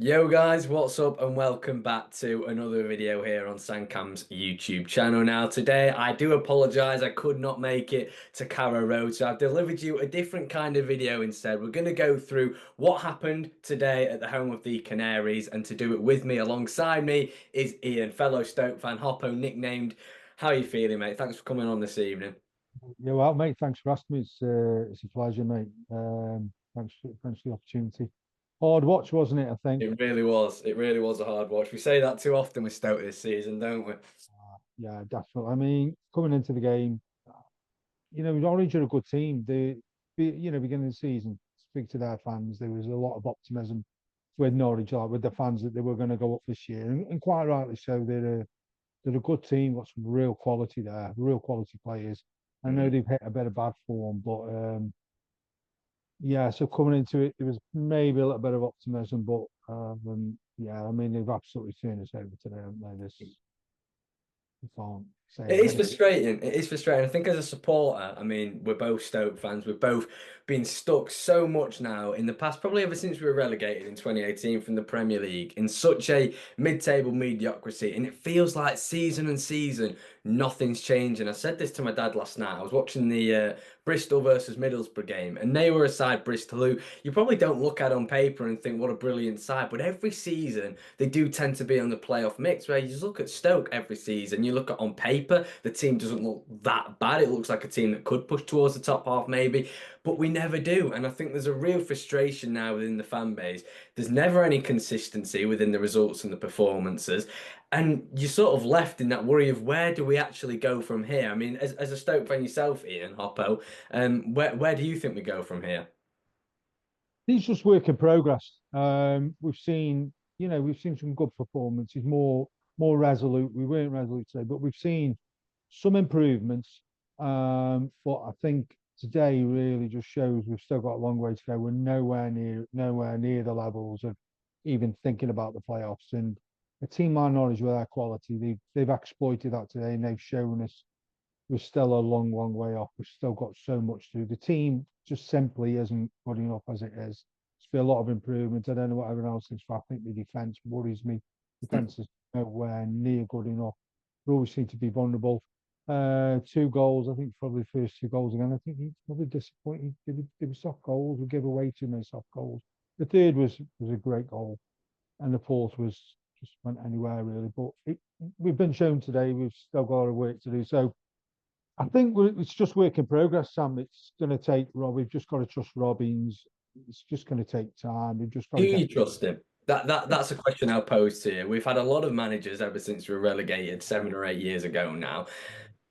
Yo guys, what's up and welcome back to another video here on Sancam's YouTube channel. Now today I do apologise, I could not make it to Carrow Road, so I've delivered you a different kind of video instead. We're going to go through what happened today at the home of the Canaries, and to do it with me alongside me is Ian, fellow Stoke fan, Hoppo nicknamed. How are you feeling, mate? Thanks for coming on this evening. Yeah, well, mate, thanks for asking me. It's a pleasure, mate. Thanks for the opportunity. Hard watch, wasn't it? I think. It really was. It really was a hard watch. We say that too often with Stoke this season, don't we? Yeah, definitely. I mean, coming into the game, Norwich are a good team. Beginning of the season, speak to their fans. There was a lot of optimism with Norwich, like with the fans that they were going to go up this year, and quite rightly so. They're a good team. Got some real quality there, real quality players. I know they've hit a bit of bad form, but yeah, so coming into it, there was maybe a little bit of optimism, but yeah, I mean they've absolutely turned us over today, haven't they? This you can't say It is anything. frustrating. It is frustrating. I think as a supporter, I mean, we're both Stoke fans. We've both been stuck so much now in the past, probably ever since we were relegated in 2018 from the Premier League, in such a mid-table mediocrity. And it feels like season and season, nothing's changing. I said this to my dad last night. I was watching the Bristol versus Middlesbrough game, and they were a side, Bristol, who you probably don't look at on paper and think, what a brilliant side. But every season, they do tend to be on the playoff mix, where you just look at Stoke every season, you look at on paper, the team doesn't look that bad. It looks like a team that could push towards the top half, maybe, but we never do. And I think there's a real frustration now within the fan base. There's never any consistency within the results and the performances. And you're sort of left in that worry of where do we actually go from here? I mean, as a Stoke fan yourself, Ian Hoppo, where do you think we go from here? He's just work in progress. We've seen some good performances, more resolute. We weren't resolute today, but we've seen some improvements. But I think today really just shows we've still got a long way to go. We're nowhere near the levels of even thinking about the playoffs. And a team like Norwich with their quality, they've exploited that today, and they've shown us we're still a long way off. We've still got so much to do. The team just simply isn't good enough as it is. There's been a lot of improvement. I don't know what everyone else thinks, but I think the defence worries me. Defence is nowhere near good enough. We always seem to be vulnerable. Two goals, I think probably the first two goals again. I think he's probably disappointed. There were soft goals. We gave away too many soft goals. The third was a great goal, and the fourth was just went anywhere really. But we've been shown today we've still got a lot of work to do. So I think it's just work in progress, Sam. It's going to take Rob. We've just got to trust Robbins. It's just going to take time. We've just got Do to you get. trust him? That's a question I'll pose to you. We've had a lot of managers ever since we were relegated 7 or 8 years ago now.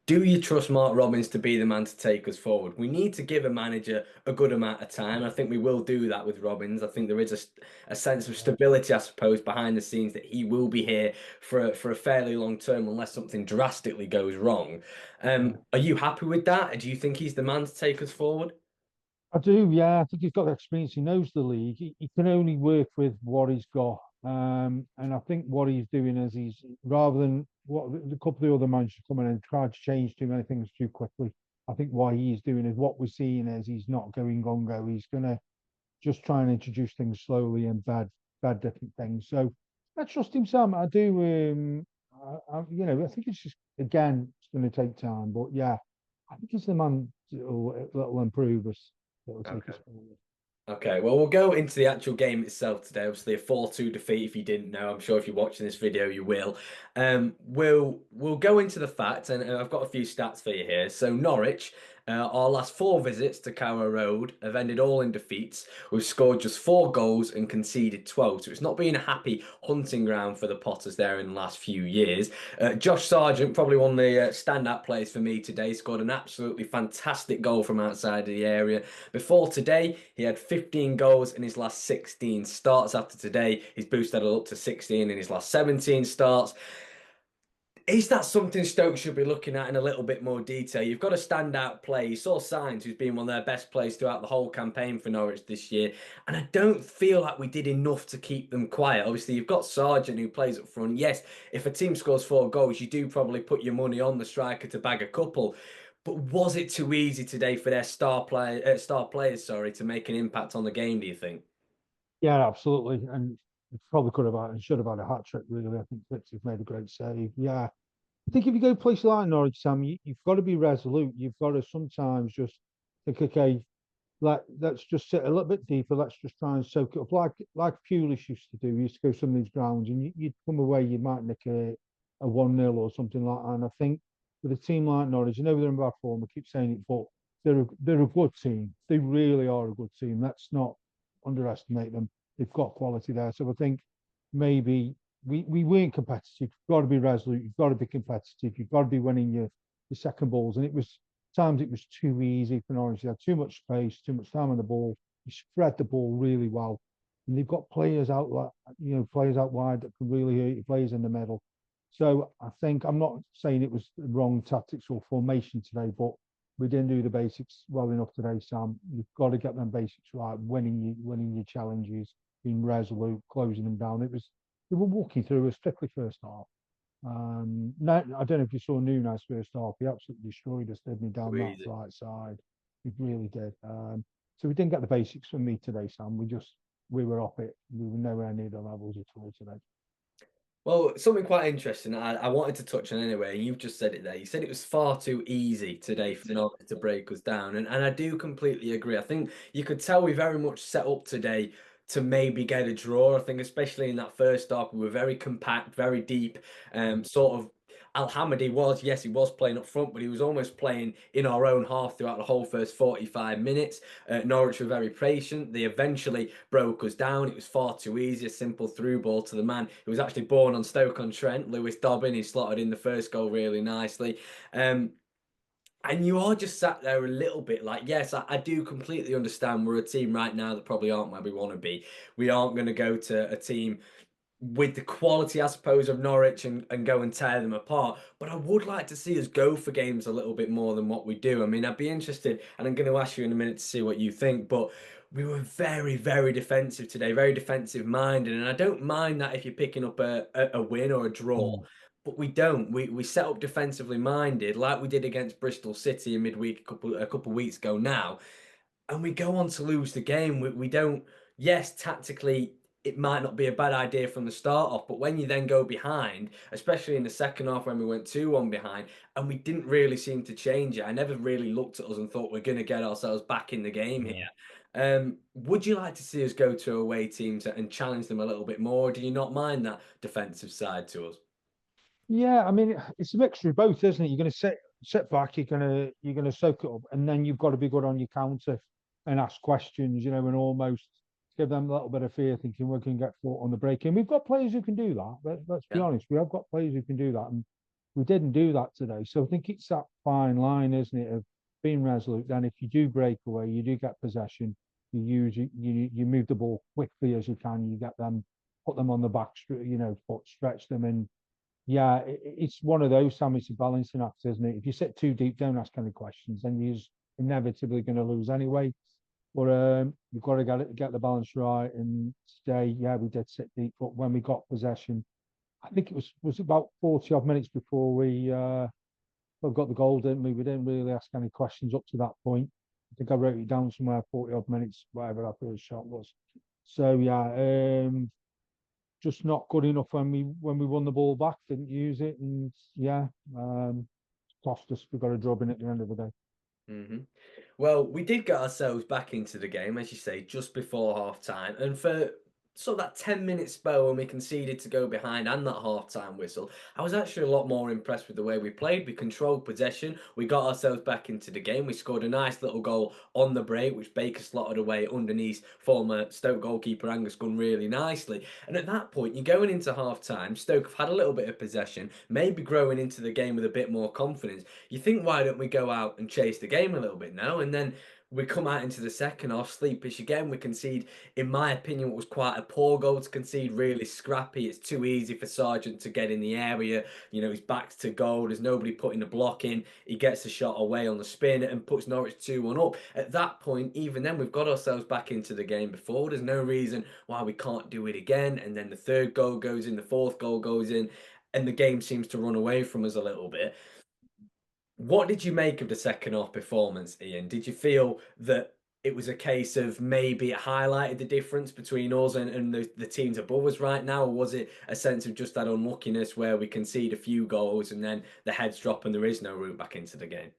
Do you trust Mark Robbins to be the man to take us forward? We need to give a manager a good amount of time. I think we will do that with Robbins. I think there is a sense of stability, I suppose, behind the scenes that he will be here for a fairly long term unless something drastically goes wrong. Are you happy with that? Do you think he's the man to take us forward? I do, yeah. I think he's got the experience. He knows the league. He can only work with what he's got. And I think what he's doing is he's rather than what the couple of the other managers come in and try to change too many things too quickly. I think what he's doing is what we're seeing is he's not going gongo. He's gonna just try and introduce things slowly and bad different things. So I trust him, Sam. I do. I think it's just again, it's going to take time, but yeah, I think he's the man that'll improve us. That'll take Okay. us forward. Okay, well, we'll go into the actual game itself today. Obviously, a 4-2 defeat. If you didn't know, I'm sure if you're watching this video, you will. We'll go into the facts, and I've got a few stats for you here. So Norwich, our last four visits to Carrow Road have ended all in defeats. We've scored just 4 goals and conceded 12. So it's not been a happy hunting ground for the Potters there in the last few years. Josh Sargent, probably one of the standout players for me today, scored an absolutely fantastic goal from outside of the area. Before today, he had 15 goals in his last 16 starts. After today, he's boosted it up to 16 in his last 17 starts. Is that something Stoke should be looking at in a little bit more detail? You've got a standout play. You saw Signs, who's been one of their best players throughout the whole campaign for Norwich this year. And I don't feel like we did enough to keep them quiet. Obviously, you've got Sargent who plays up front. Yes, if a team scores 4 goals, you do probably put your money on the striker to bag a couple. But was it too easy today for their star players, sorry, to make an impact on the game, do you think? Yeah, absolutely. And He probably could have had and should have had a hat trick. Really, I think Fitz has made a great save. Yeah, I think if you go places like Norwich, Sam, you've got to be resolute. You've got to sometimes just think, okay, let's just sit a little bit deeper. Let's just try and soak it up, like Pulis used to do. He used to go some of these grounds, and you'd come away, you might nick a 1-0 or something like that. And I think with a team like Norwich, I know they're in bad form. I keep saying it, but they're a good team. They really are a good team. Let's not underestimate them. They've got quality there. So I think maybe we weren't competitive. You've got to be resolute. You've got to be competitive. You've got to be winning your second balls. And it was times it was too easy for Norwich. They had too much space, too much time on the ball. You spread the ball really well. And they've got players out like players out wide that can really hurt you, players in the middle. So I think I'm not saying it was the wrong tactics or formation today, but we didn't do the basics well enough today, Sam. You've got to get them basics right, winning your challenges, being resolute, closing them down. They were walking through us strictly first half. No, I don't know if you saw Nunes first half. He absolutely destroyed us, didn't he, down that Crazy. right side. He really did. So we didn't get the basics from me today, Sam. We were off it. We were nowhere near the levels at all today. Well, something quite interesting I wanted to touch on anyway. You've just said it there. You said it was far too easy today for Norwich to break us down, and I do completely agree. I think you could tell we very much set up today to maybe get a draw. I think especially in that first half, we were very compact, very deep. Sort of Al Hamidi was, yes, he was playing up front, but he was almost playing in our own half throughout the whole first 45 minutes. Norwich were very patient. They eventually broke us down. It was far too easy, a simple through ball to the man who was actually born on Stoke-on-Trent, Lewis Dobbin. He slotted in the first goal really nicely. Um, and you are just sat there a little bit like, yes, I do completely understand we're a team right now that probably aren't where we want to be. We aren't going to go to a team with the quality, I suppose, of Norwich and go and tear them apart. But I would like to see us go for games a little bit more than what we do. I mean, I'd be interested, and I'm going to ask you in a minute to see what you think, but we were very, very defensive today, very defensive minded. And I don't mind that if you're picking up a win or a draw. Mm. But we don't. We set up defensively minded like we did against Bristol City in midweek a couple weeks ago now, and we go on to lose the game. We don't. Yes, tactically, it might not be a bad idea from the start off, but when you then go behind, especially in the second half when we went 2-1 behind, and we didn't really seem to change it, I never really looked at us and thought we're going to get ourselves back in the game here. Yeah. Would you like to see us go to away teams and challenge them a little bit more? Or do you not mind that defensive side to us? Yeah, I mean it's a mixture of both, isn't it? You're going to sit back, you're gonna soak it up, and then you've got to be good on your counter and ask questions, and almost give them a little bit of fear, thinking we can get caught on the break. And we've got players who can do that. Let's be Yeah. honest, we have got players who can do that, and we didn't do that today. So I think it's that fine line, isn't it, of being resolute. Then if you do break away, you do get possession, you move the ball quickly as you can, you get them, put them on the back, foot, stretch them, and yeah, it's one of those, Sam. It's a balancing act, isn't it? If you sit too deep, don't ask any questions, then you're inevitably going to lose anyway. But you've got to get the balance right. And today, yeah, we did sit deep, but when we got possession, I think it was about 40 odd minutes before we got the goal, didn't we? We didn't really ask any questions up to that point. I think I wrote it down somewhere, 40 odd minutes, whatever our first shot was. So yeah, just not good enough when we won the ball back, didn't use it, and yeah, cost us. We got a job in at the end of the day. hmm Well, we did get ourselves back into the game, as you say, just before half time. And for sort of that 10-minute spell when we conceded to go behind and that half time whistle, I was actually a lot more impressed with the way we played. We controlled possession, we got ourselves back into the game. We scored a nice little goal on the break, which Baker slotted away underneath former Stoke goalkeeper Angus Gunn really nicely. And at that point, you're going into half time. Stoke have had a little bit of possession, maybe growing into the game with a bit more confidence. You think, why don't we go out and chase the game a little bit now? And then we come out into the second half, sleepish again. We concede, in my opinion, what was quite a poor goal to concede, really scrappy. It's too easy for Sargent to get in the area. His back's to goal. There's nobody putting the block in. He gets the shot away on the spin and puts Norwich 2-1 up. At that point, even then, we've got ourselves back into the game before. There's no reason why we can't do it again. And then the third goal goes in, the fourth goal goes in, and the game seems to run away from us a little bit. What did you make of the second half performance, Ian? Did you feel that? it was a case of maybe it highlighted the difference between us and the teams above us right now? Or was it a sense of just that unluckiness where we concede a few goals and then the heads drop and there is no route back into the game?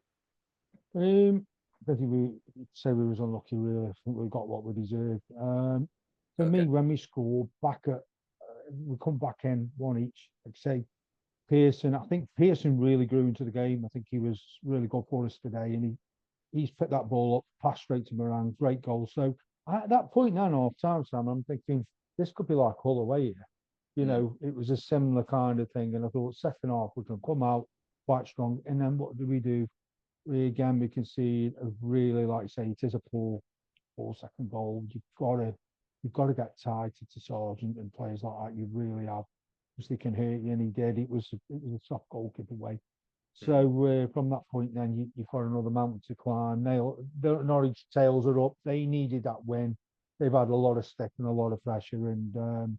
I don't think we say we was unlucky. Really, I think we got what we deserved. For Okay. me, when we scored back at, we come back in one each. I'd say Pearson. I think Pearson really grew into the game. I think he was really good for us today, and he's picked that ball up, passed straight to Moran, great goal. So at that point now, in half time, Sam, I'm thinking this could be like Hull away here. Mm, It was a similar kind of thing, and I thought second half we can come out quite strong. And then what do we do? We can see a really, like you say, it is a poor second goal. You've got to get tight to Sargent and players like that. You really have, because they can hurt you, and he did. It was a soft goalkeeper way. mm, So from that point, then you've got another mountain to climb. The Norwich tails are up. They needed that win. They've had a lot of stick and a lot of pressure, and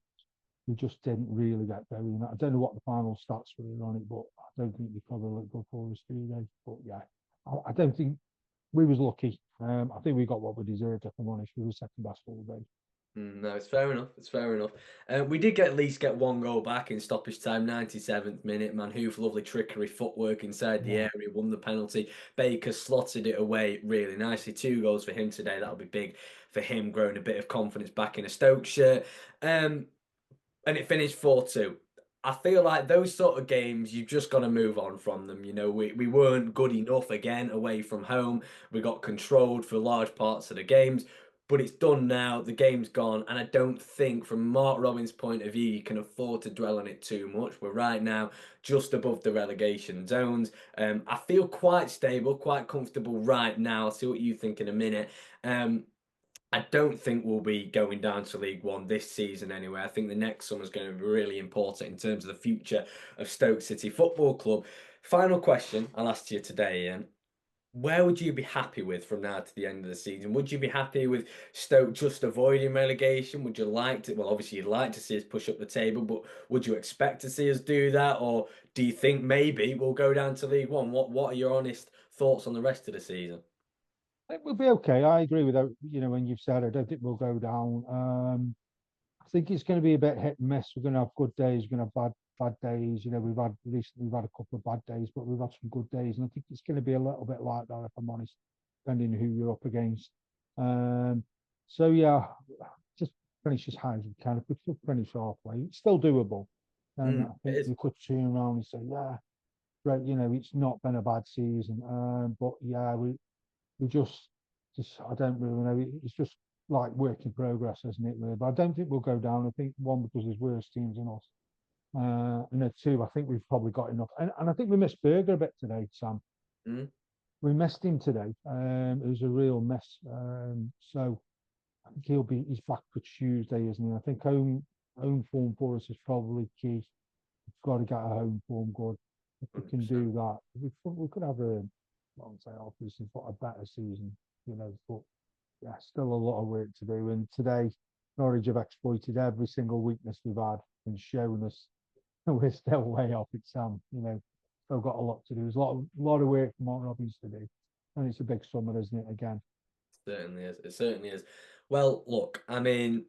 we just didn't really get going. I don't know what the final stats were on it, but I don't think they probably looked good for us, do they? But yeah, I don't think we was lucky. I think we got what we deserved. If I'm honest, we were second best all day. No, it's fair enough. It's fair enough. We did at least get one goal back in stoppage time, 97th minute. Manhoef, lovely trickery, footwork inside the Yeah. area, won the penalty. Baker slotted it away really nicely. 2 goals for him today. That'll be big for him, growing a bit of confidence back in a Stoke shirt. Um, and it finished 4-2. I feel like those sort of games, you've just got to move on from them. We weren't good enough again away from home. We got controlled for large parts of the games, but it's done now. The game's gone. And I don't think, from Mark Robins' point of view, you can afford to dwell on it too much. We're right now just above the relegation zones. I feel quite stable, quite comfortable right now. I'll see what you think in a minute. I don't think we'll be going down to League One this season anyway. I think the next summer is going to be really important in terms of the future of Stoke City Football Club. Final question I'll ask you today, Ian. Where would you be happy with from now to the end of the season? Would you be happy with Stoke just avoiding relegation? Would you like to? Well, obviously, you'd like to see us push up the table, but would you expect to see us do that? Or do you think maybe we'll go down to League One? What are your honest thoughts on the rest of the season? It will be okay. I agree with that. When you've said, I don't think we'll go down. I think it's going to be a bit hit and miss. We're going to have good days. We're going to have bad days. We've had a couple of bad days, but we've had some good days, and I think it's going to be a little bit like that, if I'm honest, depending who you're up against. Um, so yeah, just finish as high as we can. If we could finish halfway, it's still doable. And I It think is. we could turn around and say, yeah, right, it's not been a bad season. But yeah, we just I don't really know. It's just like work in progress, isn't it? Really? But I don't think we'll go down. I think one, because there's worse teams than us, and then two, I think we've probably got enough. And I think we missed Berger a bit today, Sam. Mm, We missed him today. It was a real mess. So I think he's back for Tuesday, isn't he? I think home form for us is probably key. We've got to get a home form good. If we can 100%. do that, we could have I won't say obviously, but a better season. But yeah, still a lot of work to do. And today, Norwich have exploited every single weakness we've had and shown us we're still way off it, Sam. Still got a lot to do. There's a lot of work for Mark Robbins to do. And it's a big summer, isn't it, again? Certainly is. It certainly is. Well, look, I mean,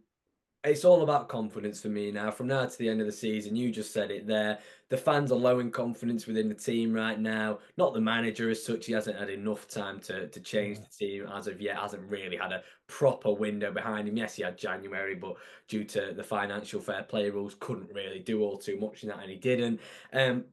it's all about confidence for me now. From now to the end of the season, you just said it there. The fans are low in confidence within the team right now. Not the manager as such. He hasn't had enough time to change Yeah. the team as of yet. Hasn't really had a proper window behind him. Yes, he had January, but due to the financial fair play rules, couldn't really do all too much in that, and he didn't. Um,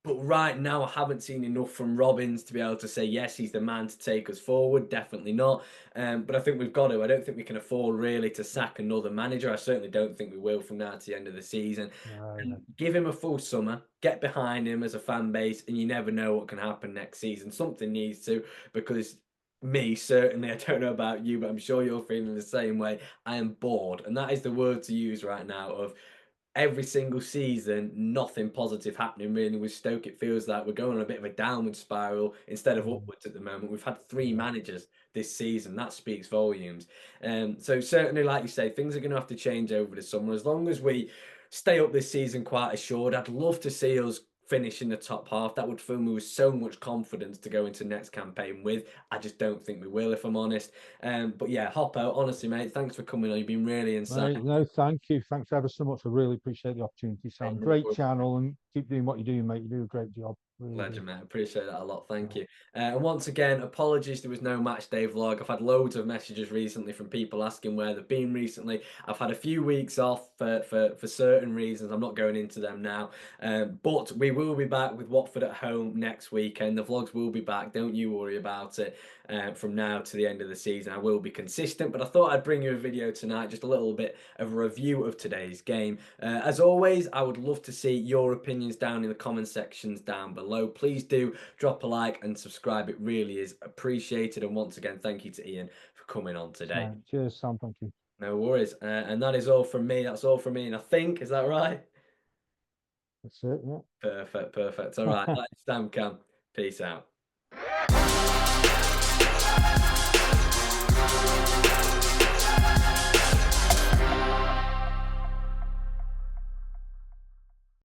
but right now, I haven't seen enough from Robbins to be able to say, yes, he's the man to take us forward. Definitely not. But I think we've got to. I don't think we can afford really to sack another manager. I certainly don't think we will from now to the end of the season. No, And no. give him a full summer, get behind him as a fan base, and you never know what can happen next season. Something needs to, because me, certainly, I don't know about you, but I'm sure you're feeling the same way. I am bored. And that is the word to use right now of every single season, nothing positive happening really with Stoke. It feels like we're going on a bit of a downward spiral instead of Mm, upwards at the moment. We've had three yeah. managers this season. That speaks volumes. So certainly, like you say, things are going to have to change over the summer. As long as we stay up this season quite assured, I'd love to see us finish in the top half. That would fill me with so much confidence to go into next campaign with. I just don't think we will, if I'm honest. But yeah, Hoppo, honestly, mate, thanks for coming on. You've been really Right, insightful. no, thank you. Thanks ever so much. I really appreciate the opportunity, Sam. No Great worries. channel and keep doing what you're doing, mate. You do a great job. Really do. Legend, mate. Appreciate that a lot. Thank Yeah. you. And once again, apologies there was no match day vlog. I've had loads of messages recently from people asking where they've been recently. I've had a few weeks off for certain reasons. I'm not going into them now. But we will be back with Watford at home next weekend. The vlogs will be back. Don't you worry about it. From now to the end of the season, I will be consistent. But I thought I'd bring you a video tonight, just a little bit of a review of today's game. As always, I would love to see your opinions down in the comment sections down below. Please do drop a like and subscribe. It really is appreciated. And once again, thank you to Ian for coming on today. So, cheers, Sam. Thank you. No worries. And that is all from me. That's all from me. And I think, is that right? That's it. Yeah. Perfect, perfect. All right. That's Sam Cam. Peace out.